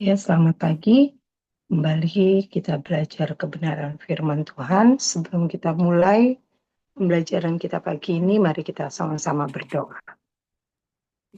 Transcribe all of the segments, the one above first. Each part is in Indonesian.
Ya, selamat pagi. Kembali kita belajar kebenaran firman Tuhan. Sebelum kita mulai pembelajaran kita pagi ini, mari kita sama-sama berdoa.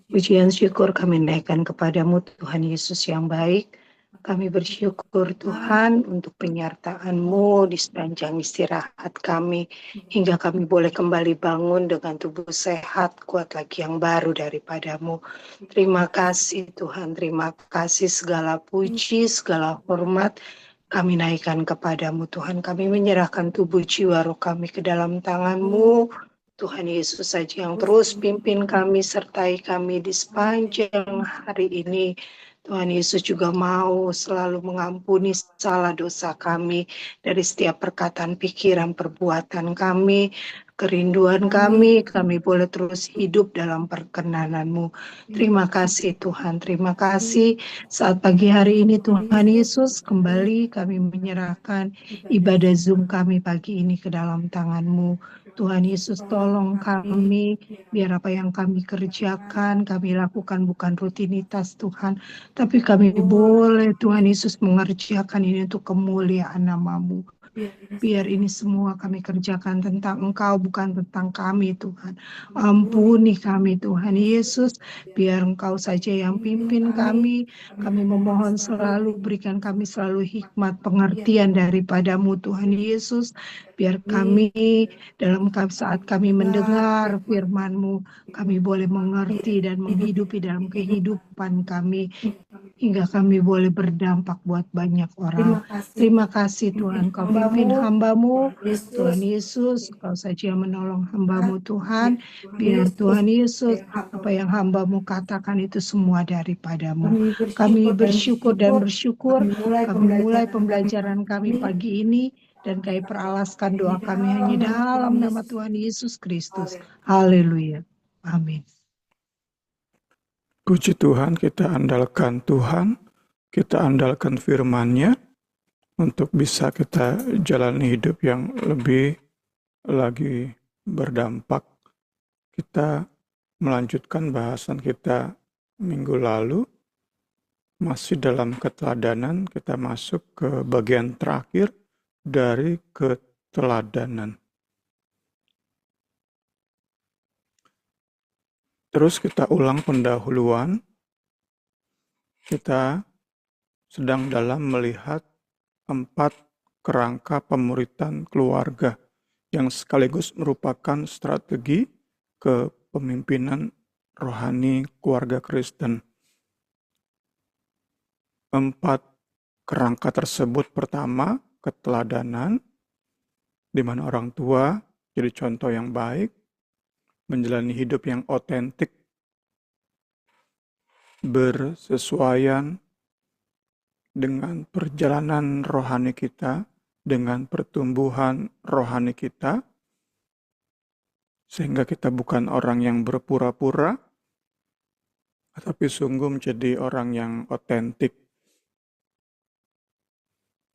Pujian syukur kami naikkan kepadamu Tuhan Yesus yang baik. Kami bersyukur Tuhan untuk penyertaan-Mu di sepanjang istirahat kami, hingga kami boleh kembali bangun dengan tubuh sehat, kuat lagi yang baru daripada-Mu. Terima kasih Tuhan, terima kasih, segala puji, segala hormat kami naikkan kepadamu Tuhan. Kami menyerahkan tubuh jiwa roh kami ke dalam tangan-Mu. Tuhan Yesus saja yang terus pimpin kami, sertai kami di sepanjang hari ini. Tuhan Yesus juga mau selalu mengampuni salah dosa kami dari setiap perkataan, pikiran, perbuatan kami, kerinduan kami boleh terus hidup dalam perkenan-Mu. Terima kasih Tuhan, terima kasih saat pagi hari ini Tuhan Yesus kembali kami menyerahkan ibadah Zoom kami pagi ini ke dalam tangan-Mu. Tuhan Yesus tolong kami, biar apa yang kami kerjakan, kami lakukan bukan rutinitas Tuhan, tapi kami boleh Tuhan Yesus mengerjakan ini untuk kemuliaan nama-Mu. Biar ini semua kami kerjakan tentang Engkau, bukan tentang kami Tuhan. Ampuni kami Tuhan Yesus, biar Engkau saja yang pimpin kami. Kami memohon selalu, berikan kami selalu hikmat, pengertian daripada-Mu Tuhan Yesus. Biar kami dalam saat kami mendengar firman-Mu, kami boleh mengerti dan menghidupi dalam kehidupan kami, hingga kami boleh berdampak buat banyak orang. Terima kasih Tuhan, Kau pimpin hamba-Mu, Tuhan Yesus, Kau saja yang menolong hamba-Mu Tuhan, biar Tuhan Yesus, apa yang hamba-Mu katakan itu semua daripada-Mu. Kami bersyukur dan bersyukur, kami mulai pembelajaran kami pagi ini, dan kami peralaskan doa kami hanya dalam nama Tuhan Yesus Kristus. Haleluya. Amin. Puji Tuhan, kita andalkan Tuhan, kita andalkan firman-Nya untuk bisa kita jalani hidup yang lebih lagi berdampak. Kita melanjutkan bahasan kita minggu lalu, masih dalam keteladanan, kita masuk ke bagian terakhir dari keteladanan. Terus kita ulang pendahuluan, kita sedang dalam melihat 4 kerangka pemuritan keluarga yang sekaligus merupakan strategi kepemimpinan rohani keluarga Kristen. 4 kerangka tersebut, pertama, keteladanan, di mana orang tua jadi contoh yang baik, menjalani hidup yang otentik, bersesuaian dengan perjalanan rohani kita, dengan pertumbuhan rohani kita, sehingga kita bukan orang yang berpura-pura, tetapi sungguh menjadi orang yang otentik,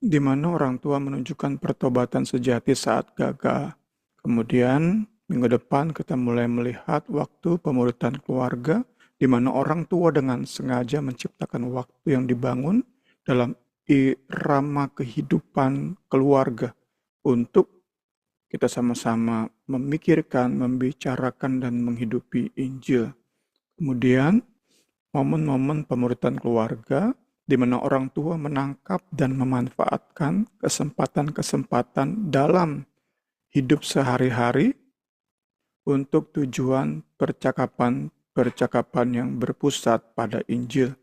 di mana orang tua menunjukkan pertobatan sejati saat gagal. Kemudian minggu depan kita mulai melihat waktu pemuritan keluarga, di mana orang tua dengan sengaja menciptakan waktu yang dibangun dalam irama kehidupan keluarga untuk kita sama-sama memikirkan, membicarakan, dan menghidupi Injil. Kemudian momen-momen pemuritan keluarga, di mana orang tua menangkap dan memanfaatkan kesempatan-kesempatan dalam hidup sehari-hari untuk tujuan percakapan yang berpusat pada Injil.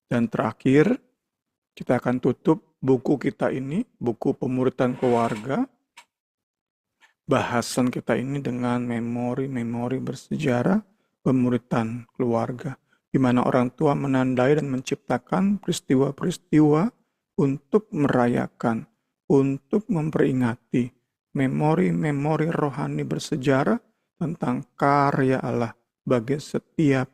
Dan terakhir, kita akan tutup buku kita ini, buku pemuritan keluarga, bahasan kita ini dengan memori-memori bersejarah pemuritan keluarga, di mana orang tua menandai dan menciptakan peristiwa-peristiwa untuk merayakan, untuk memperingati memori-memori rohani bersejarah tentang karya Allah bagi setiap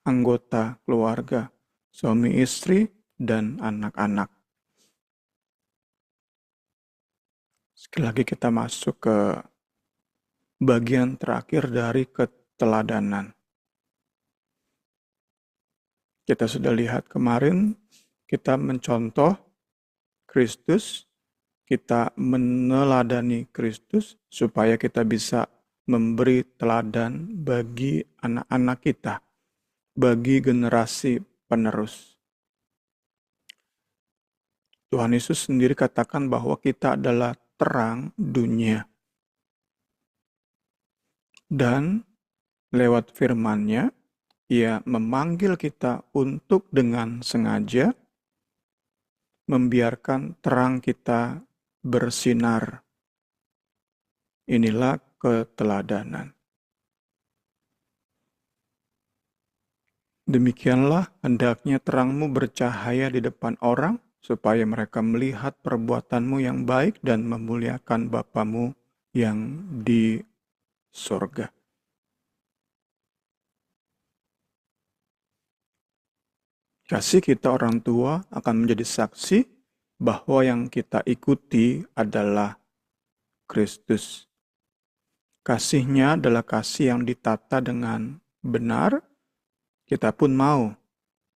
anggota keluarga, suami istri, dan anak-anak. Sekali lagi kita masuk ke bagian terakhir dari keteladanan. Kita sudah lihat kemarin, kita mencontoh Kristus, kita meneladani Kristus supaya kita bisa memberi teladan bagi anak-anak kita, bagi generasi penerus. Tuhan Yesus sendiri katakan bahwa kita adalah terang dunia. Dan lewat firman-Nya, Ia memanggil kita untuk dengan sengaja membiarkan terang kita bersinar. Inilah keteladanan. Demikianlah hendaknya terangmu bercahaya di depan orang, supaya mereka melihat perbuatanmu yang baik dan memuliakan Bapamu yang di sorga. Kasih kita orang tua akan menjadi saksi bahwa yang kita ikuti adalah Kristus. Kasih-Nya adalah kasih yang ditata dengan benar. Kita pun mau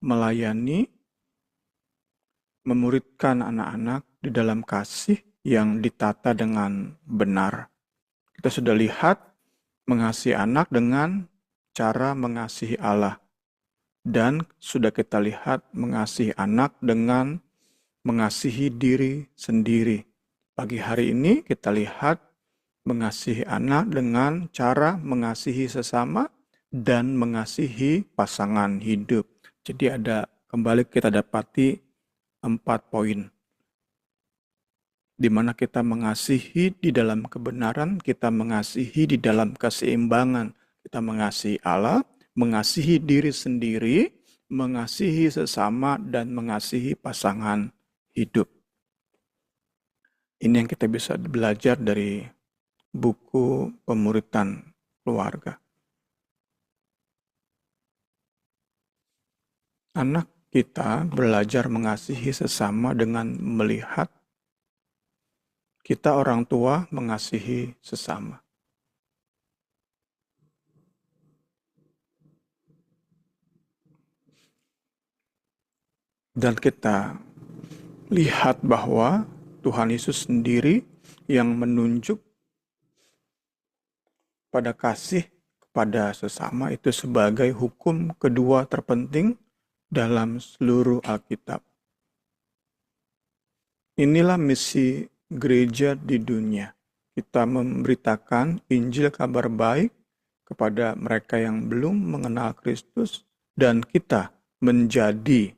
melayani, memuridkan anak-anak di dalam kasih yang ditata dengan benar. Kita sudah lihat mengasihi anak dengan cara mengasihi Allah. Dan sudah kita lihat mengasihi anak dengan mengasihi diri sendiri. Pagi hari ini kita lihat mengasihi anak dengan cara mengasihi sesama dan mengasihi pasangan hidup. Jadi kembali kita dapati 4 poin. Di mana kita mengasihi di dalam kebenaran, kita mengasihi di dalam keseimbangan, kita mengasihi Allah, mengasihi diri sendiri, mengasihi sesama, dan mengasihi pasangan hidup. Ini yang kita bisa belajar dari buku Pemuritan Keluarga. Anak kita belajar mengasihi sesama dengan melihat kita orang tua mengasihi sesama. Dan kita lihat bahwa Tuhan Yesus sendiri yang menunjuk pada kasih kepada sesama itu sebagai hukum kedua terpenting dalam seluruh Alkitab. Inilah misi gereja di dunia. Kita memberitakan Injil kabar baik kepada mereka yang belum mengenal Kristus, dan kita menjadi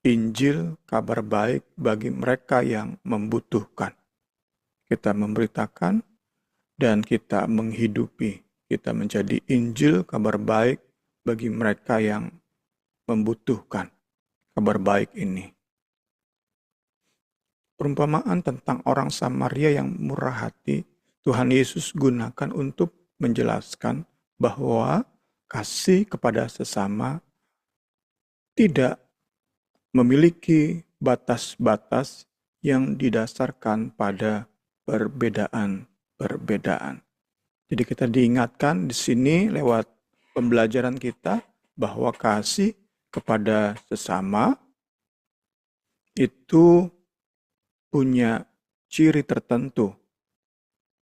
Injil kabar baik bagi mereka yang membutuhkan. Kita memberitakan dan kita menghidupi. Kita menjadi Injil kabar baik bagi mereka yang membutuhkan kabar baik ini. Perumpamaan tentang orang Samaria yang murah hati, Tuhan Yesus gunakan untuk menjelaskan bahwa kasih kepada sesama tidak memiliki batas-batas yang didasarkan pada perbedaan-perbedaan. Jadi kita diingatkan di sini lewat pembelajaran kita bahwa kasih kepada sesama itu punya ciri tertentu,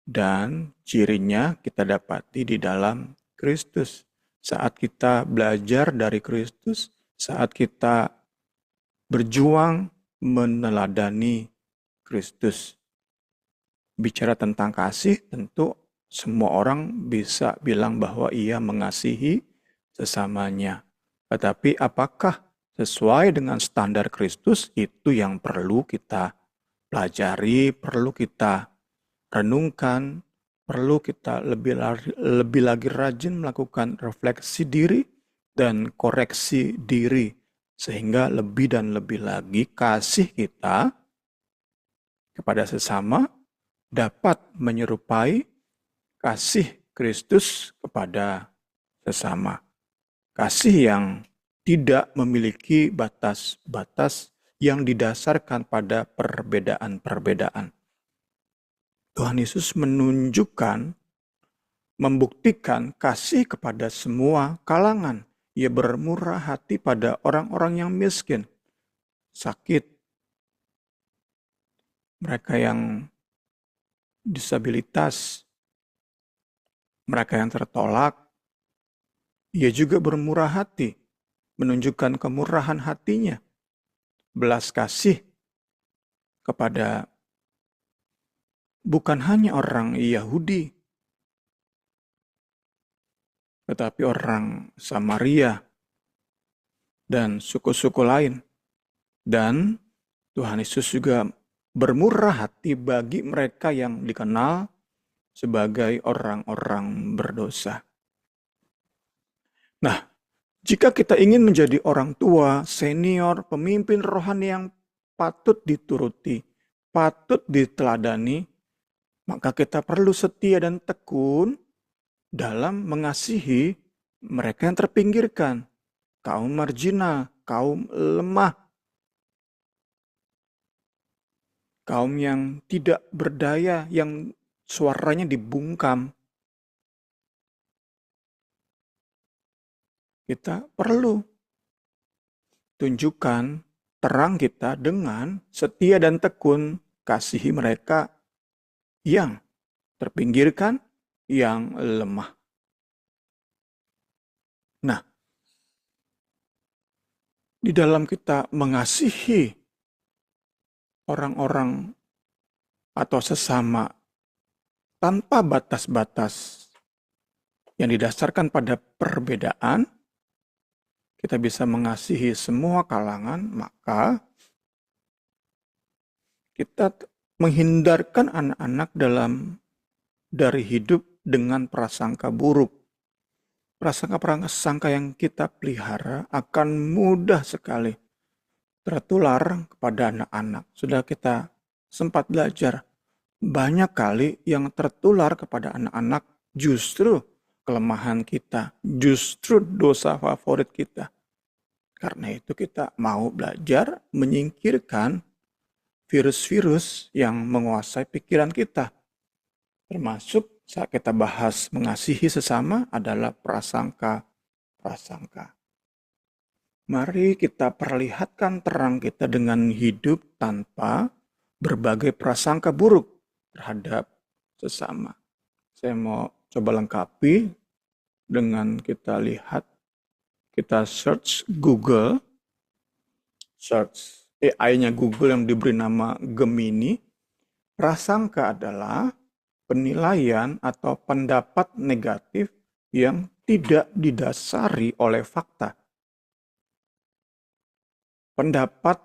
dan cirinya kita dapati di dalam Kristus. Saat kita belajar dari Kristus, saat kita berjuang meneladani Kristus. Bicara tentang kasih, tentu semua orang bisa bilang bahwa ia mengasihi sesamanya. Tetapi apakah sesuai dengan standar Kristus? Itu yang perlu kita pelajari, perlu kita renungkan, perlu kita lebih lagi rajin melakukan refleksi diri dan koreksi diri, sehingga lebih dan lebih lagi kasih kita kepada sesama dapat menyerupai kasih Kristus kepada sesama. Kasih yang tidak memiliki batas-batas yang didasarkan pada perbedaan-perbedaan. Tuhan Yesus menunjukkan, membuktikan kasih kepada semua kalangan. Ia bermurah hati pada orang-orang yang miskin. sakit, mereka yang disabilitas, mereka yang tertolak. Ia juga bermurah hati, menunjukkan kemurahan hatinya, belas kasih kepada bukan hanya orang Yahudi, tetapi orang Samaria dan suku-suku lain. Dan Tuhan Yesus juga bermurah hati bagi mereka yang dikenal sebagai orang-orang berdosa. Nah, jika kita ingin menjadi orang tua, senior, pemimpin rohani yang patut dituruti, patut diteladani, maka kita perlu setia dan tekun dalam mengasihi mereka yang terpinggirkan, kaum marginal, kaum lemah, kaum yang tidak berdaya, yang suaranya dibungkam. Kita perlu tunjukkan terang kita dengan setia dan tekun kasihi mereka yang terpinggirkan, yang lemah. Nah, di dalam kita mengasihi orang-orang atau sesama tanpa batas-batas yang didasarkan pada perbedaan, kita bisa mengasihi semua kalangan, maka kita menghindarkan anak-anak dari hidup dengan prasangka buruk. Prasangka-prasangka yang kita pelihara akan mudah sekali tertular kepada anak-anak. Sudah kita sempat belajar, banyak kali yang tertular kepada anak-anak justru kelemahan kita, justru dosa favorit kita. Karena itu kita mau belajar menyingkirkan virus-virus yang menguasai pikiran kita. Termasuk saat kita bahas mengasihi sesama adalah prasangka-prasangka. Mari kita perlihatkan terang kita dengan hidup tanpa berbagai prasangka buruk terhadap sesama. Saya mau coba lengkapi dengan kita lihat, kita search Google, search AI-nya Google yang diberi nama Gemini. Prasangka adalah penilaian atau pendapat negatif yang tidak didasari oleh fakta. Pendapat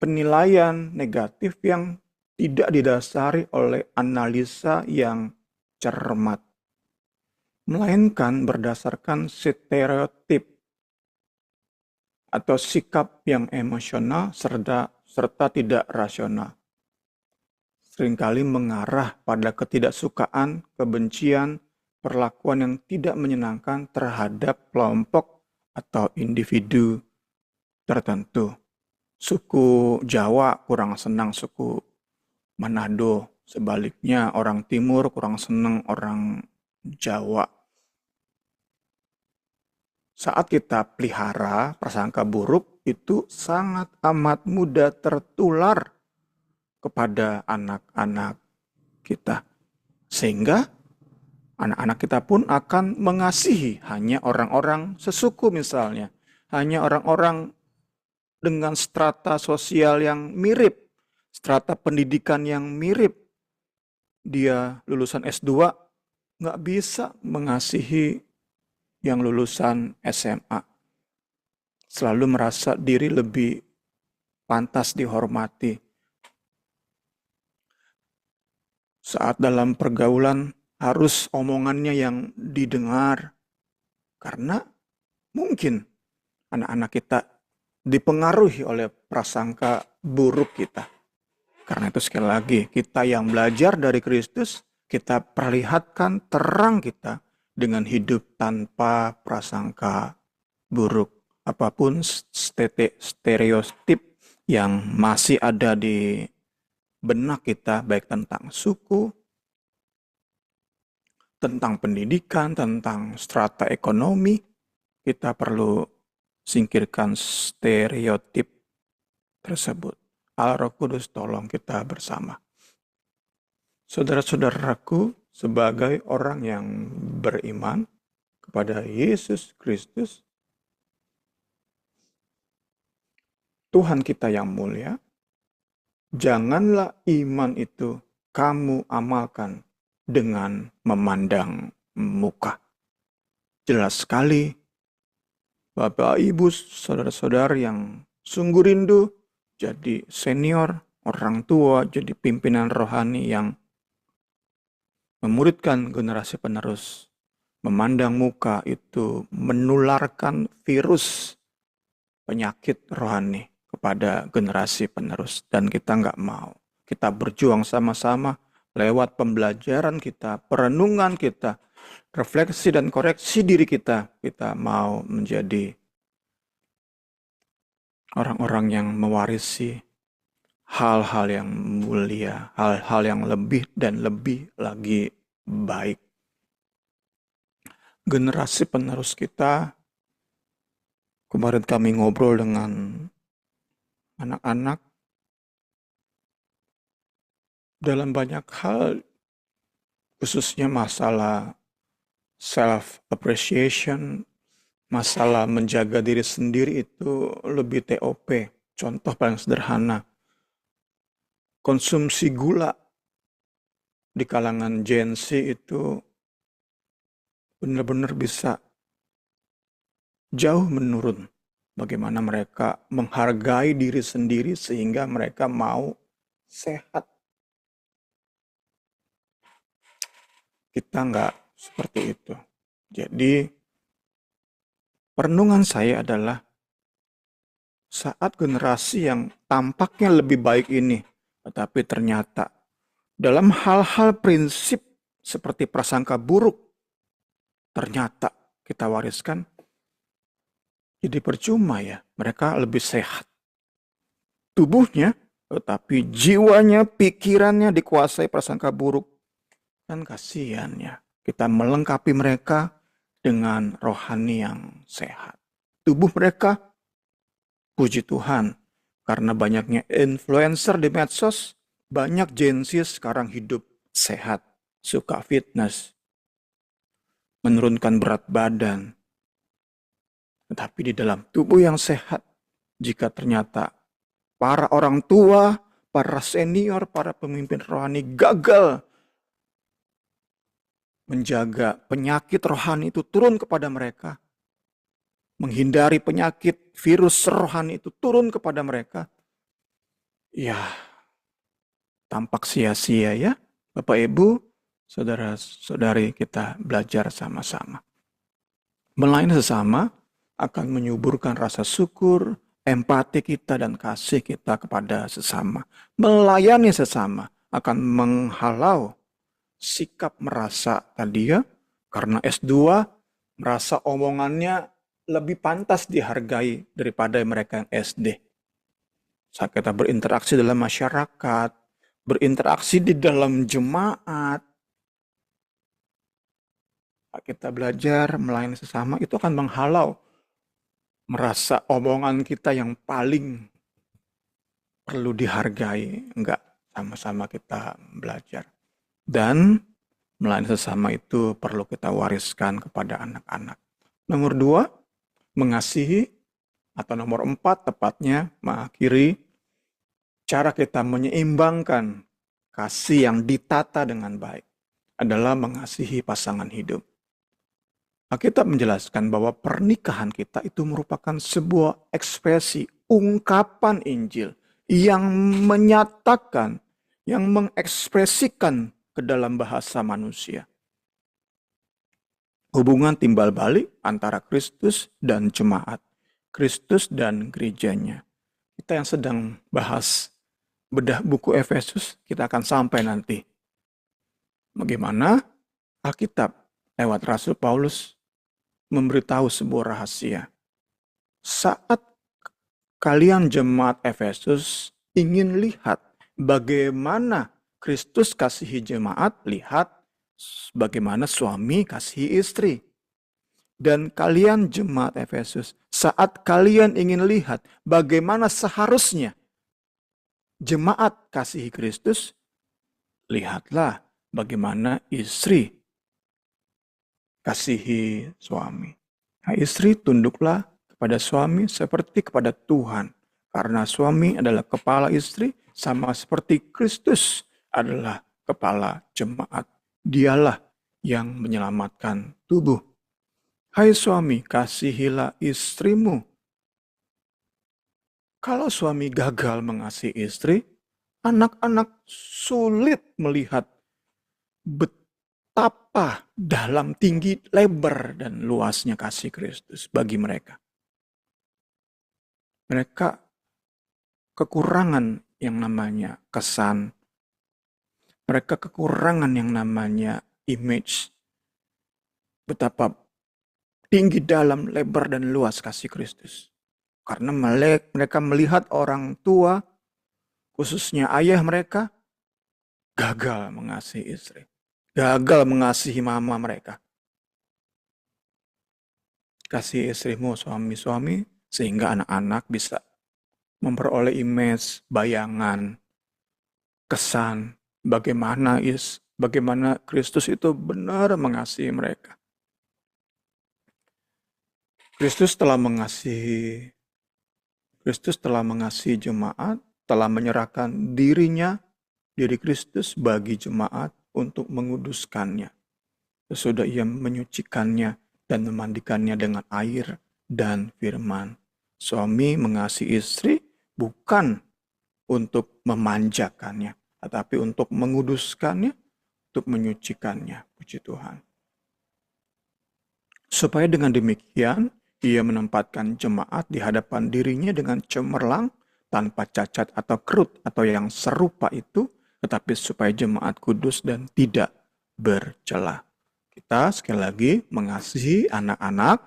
penilaian negatif yang tidak didasari oleh analisa yang cermat, melainkan berdasarkan stereotip atau sikap yang emosional serta tidak rasional. Seringkali mengarah pada ketidaksukaan, kebencian, perlakuan yang tidak menyenangkan terhadap kelompok atau individu tertentu. Suku Jawa kurang senang suku Manado, sebaliknya orang Timur kurang senang orang Jawa. Saat kita pelihara prasangka buruk, itu sangat amat mudah tertular kepada anak-anak kita. Sehingga anak-anak kita pun akan mengasihi hanya orang-orang sesuku misalnya. Hanya orang-orang dengan strata sosial yang mirip, strata pendidikan yang mirip. Dia lulusan S2, nggak bisa mengasihi yang lulusan SMA. Selalu merasa diri lebih pantas dihormati. Saat dalam pergaulan harus omongannya yang didengar. Karena mungkin anak-anak kita dipengaruhi oleh prasangka buruk kita. Karena itu sekali lagi, kita yang belajar dari Kristus, kita perlihatkan terang kita dengan hidup tanpa prasangka buruk. Apapun stereotip yang masih ada di benak kita, baik tentang suku, tentang pendidikan, tentang strata ekonomi, kita perlu singkirkan stereotip tersebut. Allah Roh Kudus tolong kita bersama. Saudara-saudaraku, sebagai orang yang beriman kepada Yesus Kristus, Tuhan kita yang mulia, janganlah iman itu kamu amalkan dengan memandang muka. Jelas sekali, Bapak, Ibu, saudara-saudara yang sungguh rindu jadi senior, orang tua, jadi pimpinan rohani yang memuridkan generasi penerus. Memandang muka itu menularkan virus penyakit rohani kepada generasi penerus. Dan kita nggak mau. Kita berjuang sama-sama lewat pembelajaran kita, perenungan kita, refleksi dan koreksi diri kita. Kita mau menjadi orang-orang yang mewarisi hal-hal yang mulia, hal-hal yang lebih dan lebih lagi baik. Generasi penerus kita, kemarin kami ngobrol dengan anak-anak, dalam banyak hal, khususnya masalah self-appreciation, masalah menjaga diri sendiri itu lebih TOP. Contoh paling sederhana, konsumsi gula di kalangan Gen Z itu benar-benar bisa jauh menurun. Bagaimana mereka menghargai diri sendiri sehingga mereka mau sehat. Kita nggak seperti itu. Jadi, perenungan saya adalah saat generasi yang tampaknya lebih baik ini, tetapi ternyata dalam hal-hal prinsip seperti prasangka buruk, ternyata kita wariskan, jadi percuma ya, mereka lebih sehat. Tubuhnya, tetapi jiwanya, pikirannya dikuasai prasangka buruk. Kan kasihan ya, kita melengkapi mereka dengan rohani yang sehat. Tubuh mereka, puji Tuhan, karena banyaknya influencer di medsos, banyak Gen Z sekarang hidup sehat, suka fitness, menurunkan berat badan. Tetapi di dalam tubuh yang sehat, jika ternyata para orang tua, para senior, para pemimpin rohani gagal menjaga penyakit rohani itu turun kepada mereka, menghindari penyakit virus rohani itu turun kepada mereka, ya tampak sia-sia ya. Bapak Ibu, saudara-saudari, kita belajar sama-sama. Melayani sesama akan menyuburkan rasa syukur, empati kita dan kasih kita kepada sesama. Melayani sesama akan menghalau sikap merasa tadi ya, karena S2 merasa omongannya lebih pantas dihargai daripada mereka yang SD. Saat kita berinteraksi dalam masyarakat, berinteraksi di dalam jemaat, kita belajar melayani sesama, itu akan menghalau merasa omongan kita yang paling perlu dihargai. Enggak, sama-sama kita belajar. Dan melayani sesama itu perlu kita wariskan kepada anak-anak. Nomor 2, mengasihi, atau nomor 4 tepatnya mengakhiri, cara kita menyeimbangkan kasih yang ditata dengan baik adalah mengasihi pasangan hidup. Alkitab menjelaskan bahwa pernikahan kita itu merupakan sebuah ekspresi, ungkapan Injil yang menyatakan, yang mengekspresikan ke dalam bahasa manusia. Hubungan timbal balik antara Kristus dan jemaat, Kristus dan gerejanya. Kita yang sedang bahas bedah buku Efesus, kita akan sampai nanti. Bagaimana Alkitab lewat Rasul Paulus memberitahu sebuah rahasia. Saat kalian jemaat Efesus ingin lihat bagaimana Kristus kasihi jemaat, lihat bagaimana suami kasihi istri. Dan kalian jemaat Efesus, saat kalian ingin lihat bagaimana seharusnya jemaat kasihi Kristus, lihatlah bagaimana istri kasihi suami. Nah, istri tunduklah kepada suami seperti kepada Tuhan. Karena suami adalah kepala istri, sama seperti Kristus adalah kepala jemaat. Dialah yang menyelamatkan tubuh. Hai suami, kasihilah istrimu. Kalau suami gagal mengasihi istri, anak-anak sulit melihat betapa dalam, tinggi, lebar, dan luasnya kasih Kristus bagi mereka. Mereka kekurangan yang namanya kesan. Mereka kekurangan yang namanya image. Betapa tinggi, dalam, lebar, dan luas kasih Kristus. Karena mereka melihat orang tua, khususnya ayah mereka, gagal mengasihi istri. Gagal mengasihi mama mereka. Kasih istrimu, suami-suami, sehingga anak-anak bisa memperoleh image, bayangan, kesan, bagaimana Kristus itu benar mengasihi mereka. Kristus telah mengasihi jemaat, telah menyerahkan diri Kristus bagi jemaat untuk menguduskannya. Sesudah ia menyucikannya dan memandikannya dengan air dan firman. Suami mengasihi istri bukan untuk memanjakannya, tetapi untuk menguduskannya, untuk menyucikannya. Puji Tuhan. Supaya dengan demikian, ia menempatkan jemaat di hadapan dirinya dengan cemerlang, tanpa cacat atau kerut atau yang serupa itu, tetapi supaya jemaat kudus dan tidak bercela. Kita sekali lagi mengasihi anak-anak,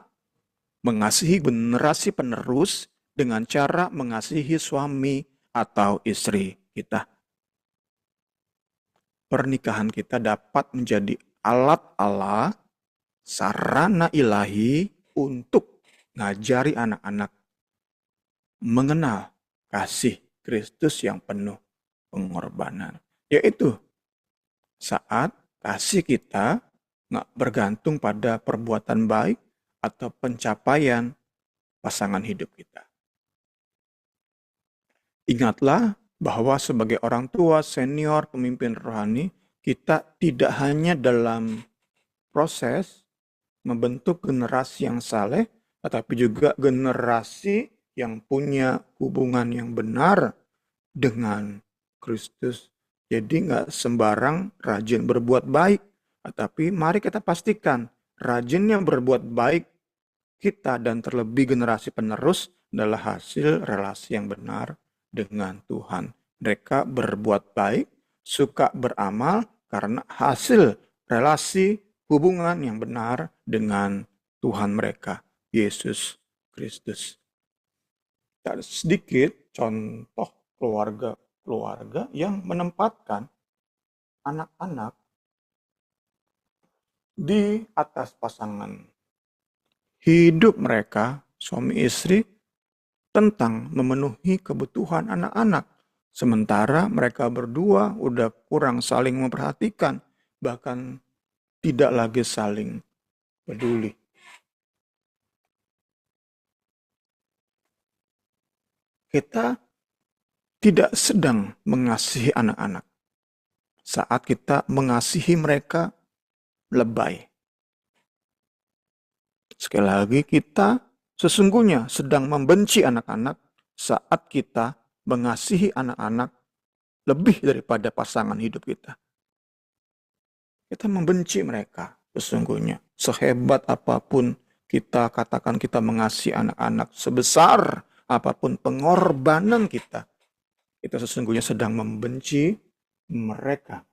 mengasihi generasi penerus dengan cara mengasihi suami atau istri kita. Pernikahan kita dapat menjadi alat Allah, sarana ilahi untuk ngajari anak-anak mengenal kasih Kristus yang penuh pengorbanan. Yaitu saat kasih kita nggak bergantung pada perbuatan baik atau pencapaian pasangan hidup kita. Ingatlah bahwa sebagai orang tua, senior, pemimpin rohani, kita tidak hanya dalam proses membentuk generasi yang saleh, tetapi juga generasi yang punya hubungan yang benar dengan Kristus. Jadi nggak sembarang rajin berbuat baik, tetapi mari kita pastikan rajinnya berbuat baik kita dan terlebih generasi penerus adalah hasil relasi yang benar dengan Tuhan. Mereka berbuat baik, suka beramal karena hasil relasi hubungan yang benar dengan Tuhan mereka, Yesus Kristus. Dan sedikit contoh keluarga yang menempatkan anak-anak di atas pasangan hidup mereka, suami istri, tentang memenuhi kebutuhan anak-anak. Sementara mereka berdua udah kurang saling memperhatikan, bahkan tidak lagi saling peduli. Kita tidak sedang mengasihi anak-anak saat kita mengasihi mereka lebay. Sekali lagi, kita sesungguhnya sedang membenci anak-anak saat kita mengasihi anak-anak lebih daripada pasangan hidup kita. Kita membenci mereka sesungguhnya. Sehebat apapun kita katakan kita mengasihi anak-anak, sebesar apapun pengorbanan kita, kita sesungguhnya sedang membenci mereka.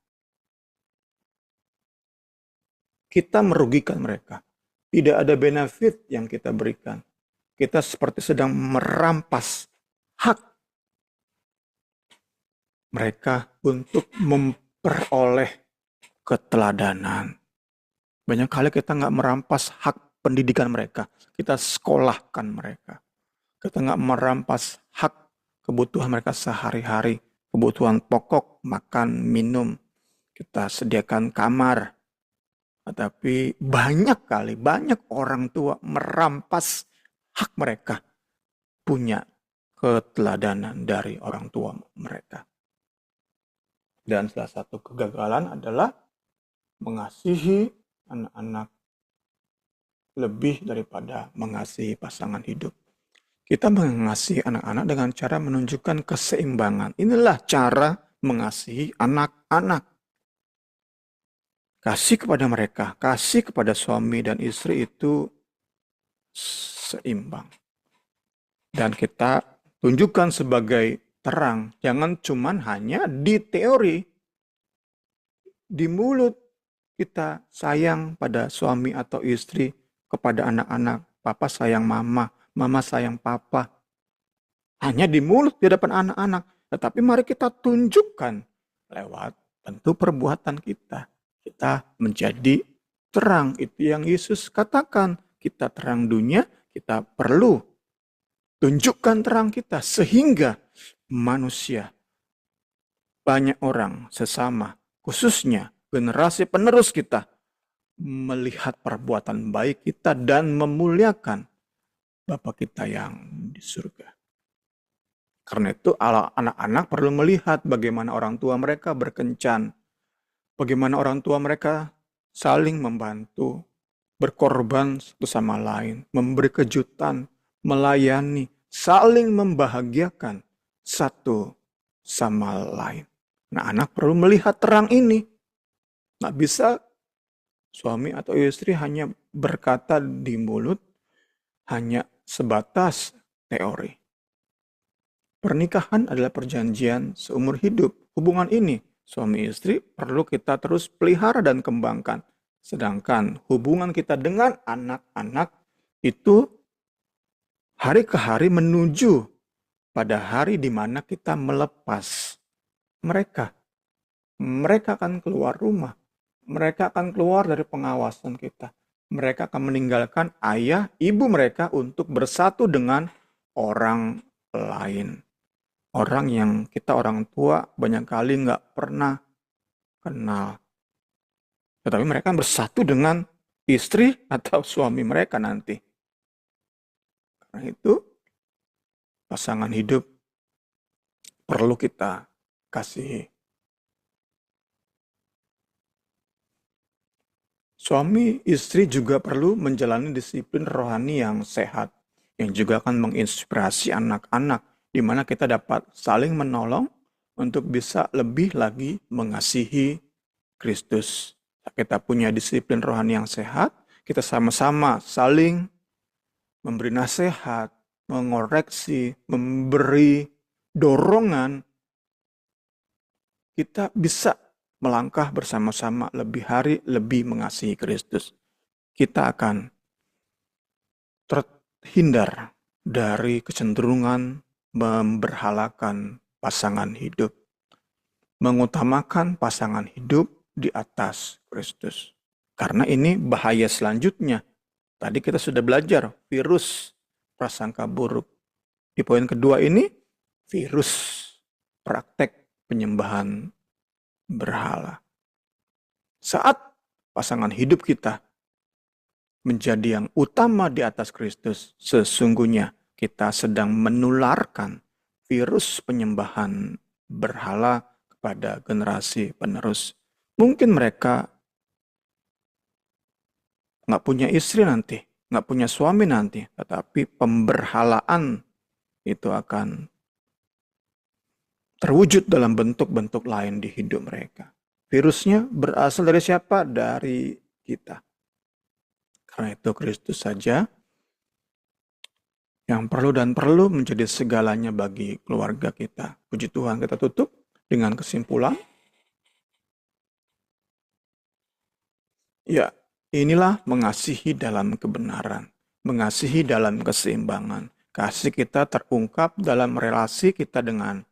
Kita merugikan mereka. Tidak ada benefit yang kita berikan. Kita seperti sedang merampas hak mereka untuk memperoleh keteladanan. Banyak kali kita nggak merampas hak pendidikan mereka. Kita sekolahkan mereka. Kita nggak merampas hak kebutuhan mereka sehari-hari. kebutuhan pokok, makan, minum, kita sediakan kamar. Tetapi banyak orang tua merampas hak mereka, punya keteladanan dari orang tua mereka. Dan salah satu kegagalan adalah mengasihi anak-anak lebih daripada mengasihi pasangan hidup. Kita mengasihi anak-anak dengan cara menunjukkan keseimbangan. Inilah cara mengasihi anak-anak. Kasih kepada mereka, kasih kepada suami dan istri itu seimbang. Dan kita tunjukkan sebagai terang. Jangan cuman hanya di teori. Di mulut kita sayang pada suami atau istri, kepada anak-anak. Papa sayang mama, mama sayang papa. Hanya di mulut di depan anak-anak. Tetapi mari kita tunjukkan lewat tentu perbuatan kita. Kita menjadi terang. Itu yang Yesus katakan. Kita terang dunia, kita perlu tunjukkan terang kita. Sehingga manusia, banyak orang sesama, khususnya generasi penerus kita, melihat perbuatan baik kita dan memuliakan Bapa kita yang di surga. Karena itu anak-anak perlu melihat bagaimana orang tua mereka berkencan, bagaimana orang tua mereka saling membantu, berkorban satu sama lain, memberi kejutan, melayani, saling membahagiakan satu sama lain. Nah, anak perlu melihat terang ini. Nggak bisa suami atau istri hanya berkata di mulut, hanya sebatas teori. Pernikahan adalah perjanjian seumur hidup. Hubungan ini, suami istri, perlu kita terus pelihara dan kembangkan. Sedangkan hubungan kita dengan anak-anak itu hari ke hari menuju pada hari di mana kita melepas mereka. Mereka akan keluar rumah. Mereka akan keluar dari pengawasan kita. Mereka akan meninggalkan ayah, ibu mereka untuk bersatu dengan orang lain. Orang yang kita orang tua banyak kali nggak pernah kenal. Tetapi mereka bersatu dengan istri atau suami mereka nanti. Karena itu, pasangan hidup perlu kita kasihi. Suami istri juga perlu menjalani disiplin rohani yang sehat, yang juga akan menginspirasi anak-anak, di mana kita dapat saling menolong untuk bisa lebih lagi mengasihi Kristus. Kita punya disiplin rohani yang sehat, kita sama-sama saling memberi nasihat, mengoreksi, memberi dorongan, kita bisa melangkah bersama-sama lebih hari, lebih mengasihi Kristus. Kita akan terhindar dari kecenderungan memberhalakan pasangan hidup. Mengutamakan pasangan hidup di atas Kristus. Karena ini bahaya selanjutnya. Tadi kita sudah belajar virus prasangka buruk. Di poin kedua ini, virus praktek penyembahan berhala. Saat pasangan hidup kita menjadi yang utama di atas Kristus, sesungguhnya kita sedang menularkan virus penyembahan berhala kepada generasi penerus. Mungkin mereka nggak punya istri nanti, nggak punya suami nanti, tetapi pemberhalaan itu akan terwujud dalam bentuk-bentuk lain di hidup mereka. Virusnya berasal dari siapa? Dari kita. Karena itu Kristus saja yang perlu dan perlu menjadi segalanya bagi keluarga kita. Puji Tuhan, kita tutup dengan kesimpulan. Ya, inilah mengasihi dalam kebenaran, mengasihi dalam keseimbangan. Kasih kita terungkap dalam relasi kita dengan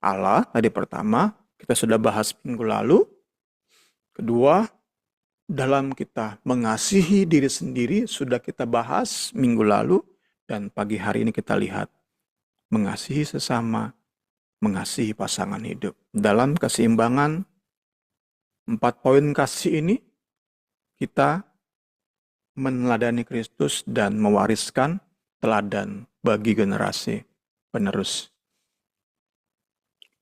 Allah. Tadi pertama, kita sudah bahas minggu lalu. Kedua, dalam kita mengasihi diri sendiri, sudah kita bahas minggu lalu. Dan pagi hari ini kita lihat, mengasihi sesama mengasihi pasangan hidup. Dalam keseimbangan 4 poin kasih ini, kita meneladani Kristus dan mewariskan teladan bagi generasi penerus.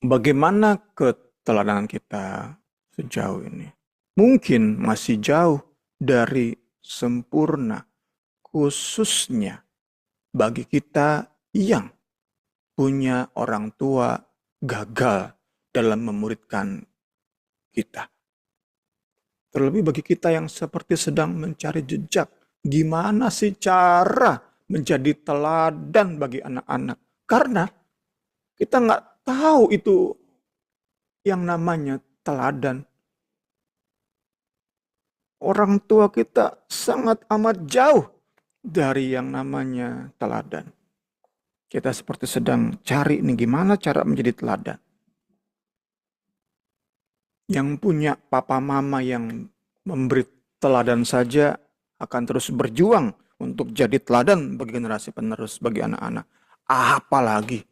Bagaimana keteladanan kita sejauh ini? Mungkin masih jauh dari sempurna, khususnya bagi kita yang punya orang tua gagal dalam memuridkan kita. Terlebih bagi kita yang seperti sedang mencari jejak, gimana sih cara menjadi teladan bagi anak-anak? Karena kita nggak tahu itu yang namanya teladan. Orang tua kita sangat amat jauh dari yang namanya teladan. Kita seperti sedang cari nih gimana cara menjadi teladan. Yang punya papa mama yang memberi teladan saja akan terus berjuang untuk jadi teladan bagi generasi penerus, bagi anak-anak. Apalagi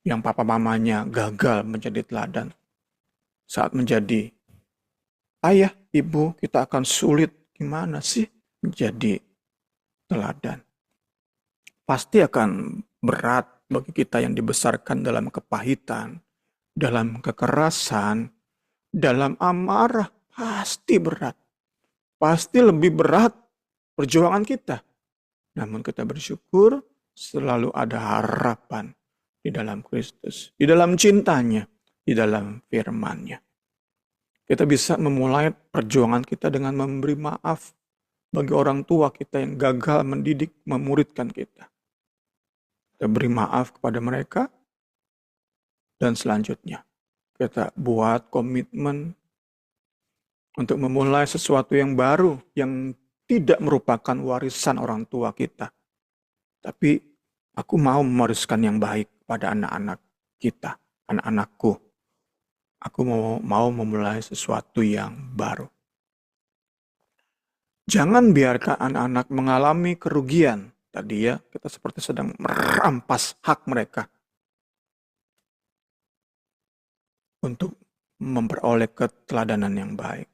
yang papa mamanya gagal menjadi teladan. Saat menjadi ayah, ibu, kita akan sulit gimana sih menjadi teladan. Pasti akan berat bagi kita yang dibesarkan dalam kepahitan, dalam kekerasan, dalam amarah. Pasti berat. Pasti lebih berat perjuangan kita. Namun kita bersyukur selalu ada harapan di dalam Kristus, di dalam cintanya, di dalam firman-Nya. Kita bisa memulai perjuangan kita dengan memberi maaf bagi orang tua kita yang gagal mendidik, memuridkan kita. Kita beri maaf kepada mereka, dan selanjutnya kita buat komitmen untuk memulai sesuatu yang baru, yang tidak merupakan warisan orang tua kita. Tapi aku mau mewariskan yang baik pada anak-anak kita, anak-anakku. Aku mau memulai sesuatu yang baru. Jangan biarkan anak-anak mengalami kerugian. Tadi ya, kita seperti sedang merampas hak mereka untuk memperoleh keteladanan yang baik.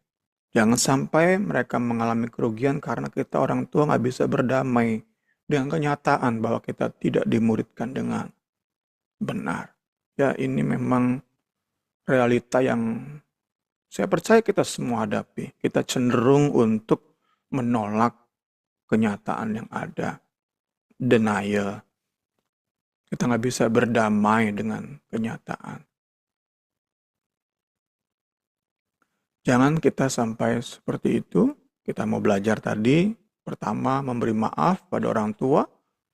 Jangan sampai mereka mengalami kerugian karena kita orang tua nggak bisa berdamai dengan kenyataan bahwa kita tidak dimuridkan dengan benar. Ya, ini memang realita yang saya percaya kita semua hadapi. Kita cenderung untuk menolak kenyataan yang ada. Denial. Kita nggak bisa berdamai dengan kenyataan. Jangan kita sampai seperti itu. Kita mau belajar tadi, pertama memberi maaf pada orang tua,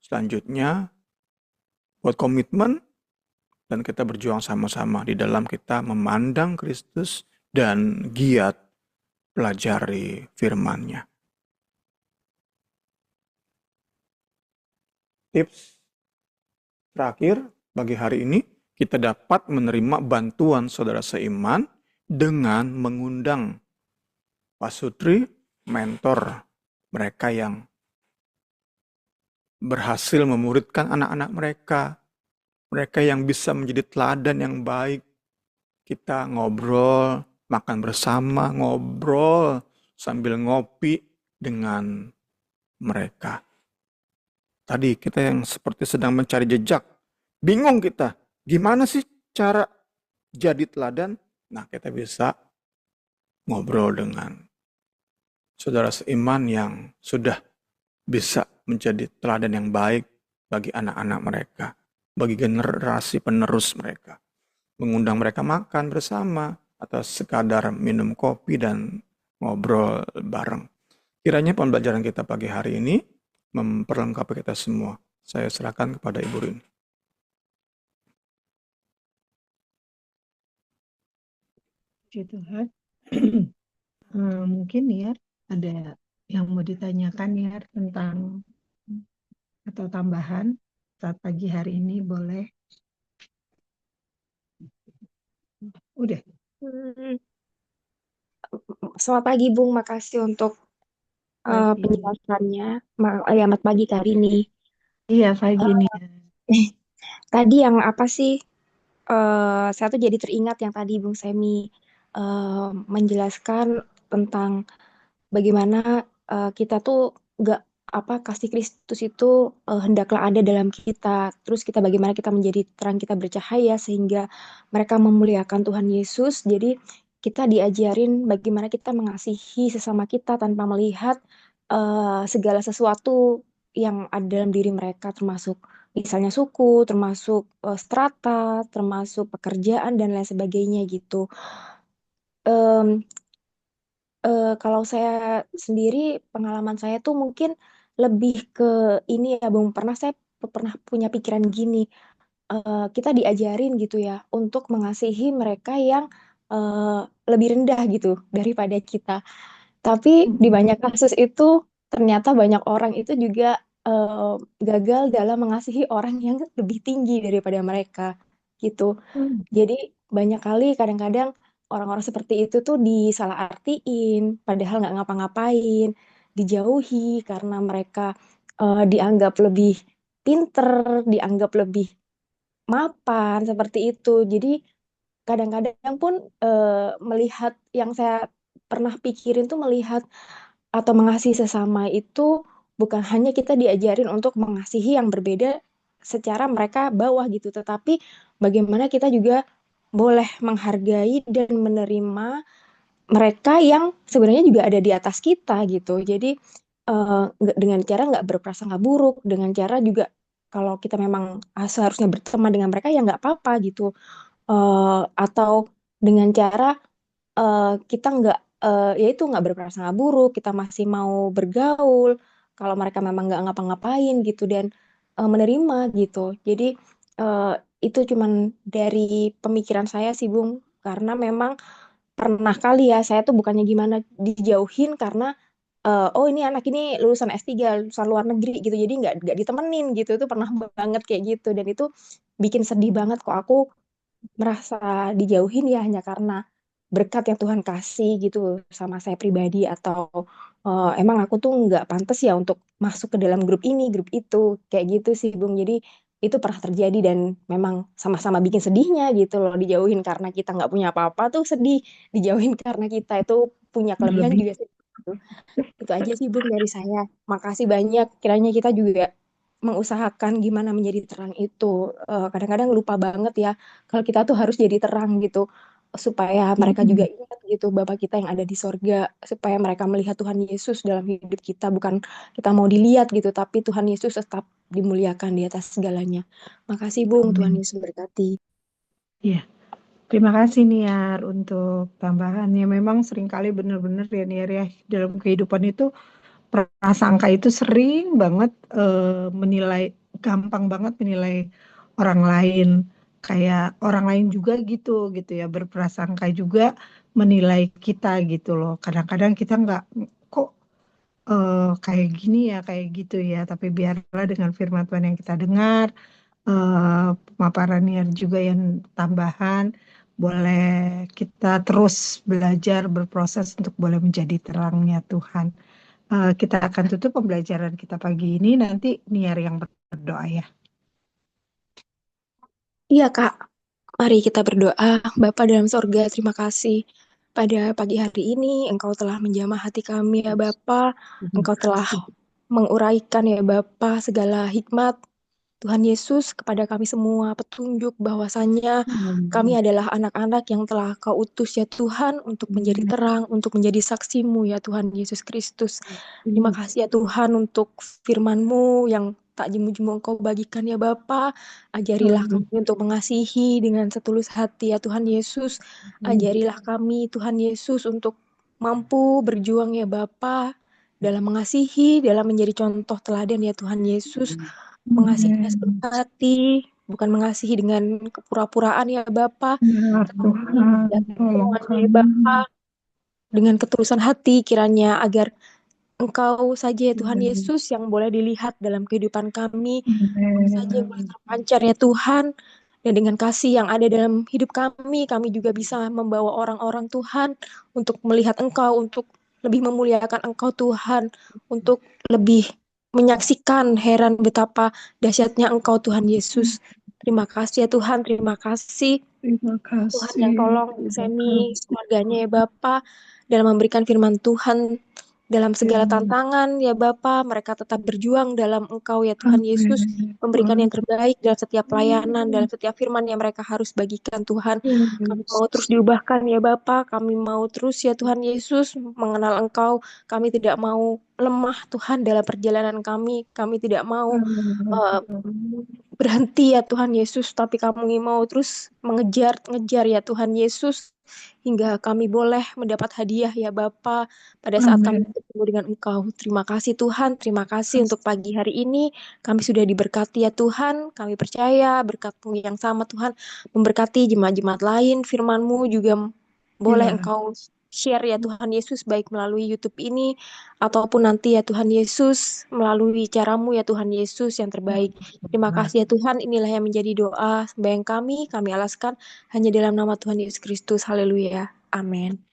selanjutnya buat komitmen, dan kita berjuang sama-sama di dalam kita memandang Kristus dan giat pelajari firman-Nya. Tips terakhir bagi hari ini, kita dapat menerima bantuan saudara seiman dengan mengundang pasutri, mentor mereka yang berhasil memuridkan anak-anak mereka yang bisa menjadi teladan yang baik. Kita ngobrol, makan bersama, ngobrol sambil ngopi dengan mereka. Tadi kita yang seperti sedang mencari jejak, bingung kita, gimana sih cara jadi teladan? Nah, kita bisa ngobrol dengan saudara seiman yang sudah bisa menjadi teladan yang baik bagi anak-anak mereka, bagi generasi penerus mereka. Mengundang mereka makan bersama atau sekadar minum kopi dan ngobrol bareng. Kiranya pembelajaran kita pagi hari ini memperlengkapi kita semua. Saya serahkan kepada Ibu Rin. Puji Tuhan. Mungkin ya ada yang mau ditanyakan ya tentang atau tambahan saat pagi hari ini, boleh. Udah. Selamat pagi, Bung. Makasih untuk Pagi. penjelasannya. Selamat pagi kali ini. Iya, pagi nih. Tadi yang apa sih saya tuh jadi teringat yang tadi Bung Semi menjelaskan tentang bagaimana kita tuh nggak apa kasih Kristus itu hendaklah ada dalam kita. Terus kita bagaimana kita menjadi terang, kita bercahaya sehingga mereka memuliakan Tuhan Yesus. Jadi kita diajarin bagaimana kita mengasihi sesama kita tanpa melihat segala sesuatu yang ada dalam diri mereka, termasuk misalnya suku, termasuk strata, termasuk pekerjaan dan lain sebagainya gitu. Em, Kalau saya sendiri, pengalaman saya tuh mungkin lebih ke ini ya, Bung. Pernah punya pikiran gini, kita diajarin gitu ya untuk mengasihi mereka yang eh, lebih rendah gitu daripada kita. Tapi di banyak kasus itu ternyata banyak orang itu juga eh, gagal dalam mengasihi orang yang lebih tinggi daripada mereka gitu. Jadi banyak kali kadang-kadang orang-orang seperti itu tuh disalahartiin, padahal nggak ngapa-ngapain, dijauhi karena mereka dianggap lebih pinter, dianggap lebih mapan seperti itu. Jadi kadang-kadang pun melihat yang saya pernah pikirin tuh melihat atau mengasihi sesama itu bukan hanya kita diajarin untuk mengasihi yang berbeda secara mereka bawah gitu, tetapi bagaimana kita juga boleh menghargai dan menerima mereka yang sebenarnya juga ada di atas kita gitu. Jadi dengan cara nggak berprasangka buruk, dengan cara juga kalau kita memang seharusnya berteman dengan mereka ya nggak apa-apa gitu. Atau dengan cara kita nggak ya itu nggak berprasangka buruk, kita masih mau bergaul kalau mereka memang nggak ngapa-ngapain gitu dan menerima gitu. Jadi eh, itu cuman dari pemikiran saya sih Bung, karena memang pernah kali ya saya tuh bukannya gimana dijauhin karena oh ini anak ini lulusan S3, lulusan luar negeri gitu, jadi nggak ditemenin gitu. Itu pernah banget kayak gitu dan itu bikin sedih banget kok aku merasa dijauhin ya hanya karena berkat yang Tuhan kasih gitu sama saya pribadi, atau emang aku tuh nggak pantas ya untuk masuk ke dalam grup ini, grup itu, kayak gitu sih Bung. Jadi itu pernah terjadi dan memang sama-sama bikin sedihnya gitu loh, dijauhin karena kita nggak punya apa-apa tuh sedih, dijauhin karena kita itu punya kelebihan Berlebih. juga sedih. Itu aja sih Bung dari saya. Makasih banyak. Kiranya kita juga mengusahakan gimana menjadi terang itu. Kadang-kadang lupa banget ya kalau kita tuh harus jadi terang gitu. Supaya mereka juga ingat gitu Bapa kita yang ada di sorga. Supaya mereka melihat Tuhan Yesus dalam hidup kita. Bukan kita mau dilihat gitu. Tapi Tuhan Yesus tetap dimuliakan di atas segalanya. Makasih Bung. Tuhan Amin. Yesus berkati. Ya, terima kasih Niar untuk tambahannya. Memang seringkali benar-benar ya Niar ya dalam kehidupan itu prasangka itu sering banget menilai, gampang banget menilai orang lain. Kayak orang lain juga gitu ya, berprasangka juga menilai kita gitu loh. Kadang-kadang kita nggak kok kayak gini ya, kayak gitu ya. Tapi biarlah dengan firman Tuhan yang kita dengar, pemaparan Niar juga yang tambahan, boleh kita terus belajar, berproses untuk boleh menjadi terangnya Tuhan. Kita akan tutup pembelajaran kita pagi ini, nanti Niar yang berdoa ya. Iya Kak. Mari kita berdoa. Bapa dalam sorga, terima kasih. Pada pagi hari ini, Engkau telah menjamah hati kami ya Bapa. Terima Engkau telah kasih. menguraikan ya Bapa segala hikmat Tuhan Yesus kepada kami semua, petunjuk bahwasannya kami Amin. adalah anak-anak yang telah Kau utus ya Tuhan untuk menjadi terang, untuk menjadi saksimu ya Tuhan Yesus Kristus. Terima kasih ya Tuhan untuk firman-Mu yang tak jemu-jemu Engkau bagikan ya Bapa. Ajarilah Amin. kami untuk mengasihi dengan setulus hati ya Tuhan Yesus. Ajarilah kami Tuhan Yesus untuk mampu berjuang ya Bapa dalam mengasihi, dalam menjadi contoh teladan ya Tuhan Yesus. Mengasihi dengan sepenuh Amin. hati, bukan mengasihi dengan kepura-puraan ya Bapa, Benar tetapi Tuhan, datang tolong semuanya ya kami. Bapa dengan ketulusan hati kiranya agar Engkau saja ya Tuhan Amin. Yesus yang boleh dilihat dalam kehidupan kami, Engkau saja yang boleh Amin. terpancar ya Tuhan, dan dengan kasih yang ada dalam hidup kami juga bisa membawa orang-orang Tuhan untuk melihat Engkau, untuk lebih memuliakan Engkau Tuhan, untuk lebih menyaksikan heran betapa dahsyatnya Engkau Tuhan Yesus. Terima kasih ya Tuhan, terima kasih Terima Tuhan yang kasih, tolong terima Semi, kasih. keluarganya ya Bapa, dalam memberikan firman Tuhan dalam segala Amin. tantangan ya Bapa, mereka tetap berjuang dalam Engkau ya Tuhan Yesus, Amin. memberikan yang terbaik dalam setiap pelayanan, dalam setiap firman yang mereka harus bagikan Tuhan. Kami mau terus diubahkan ya Bapa, kami mau terus ya Tuhan Yesus mengenal Engkau, kami tidak mau lemah Tuhan dalam perjalanan kami tidak mau berhenti ya Tuhan Yesus, tapi kami mau terus mengejar ya Tuhan Yesus, hingga kami boleh mendapat hadiah ya Bapa pada saat kami Amin. bertemu dengan Engkau. Terima kasih Tuhan, terima kasih untuk pagi hari ini. Kami sudah diberkati ya Tuhan, kami percaya berkat-Mu yang sama Tuhan, memberkati jemaat-jemaat lain, firman-Mu juga boleh Ya, Engkau share ya Tuhan Yesus, baik melalui YouTube ini, ataupun nanti ya Tuhan Yesus, melalui caramu ya Tuhan Yesus yang terbaik. Terima kasih ya Tuhan, inilah yang menjadi doa sembahyang kami alaskan hanya dalam nama Tuhan Yesus Kristus. Haleluya. Amin.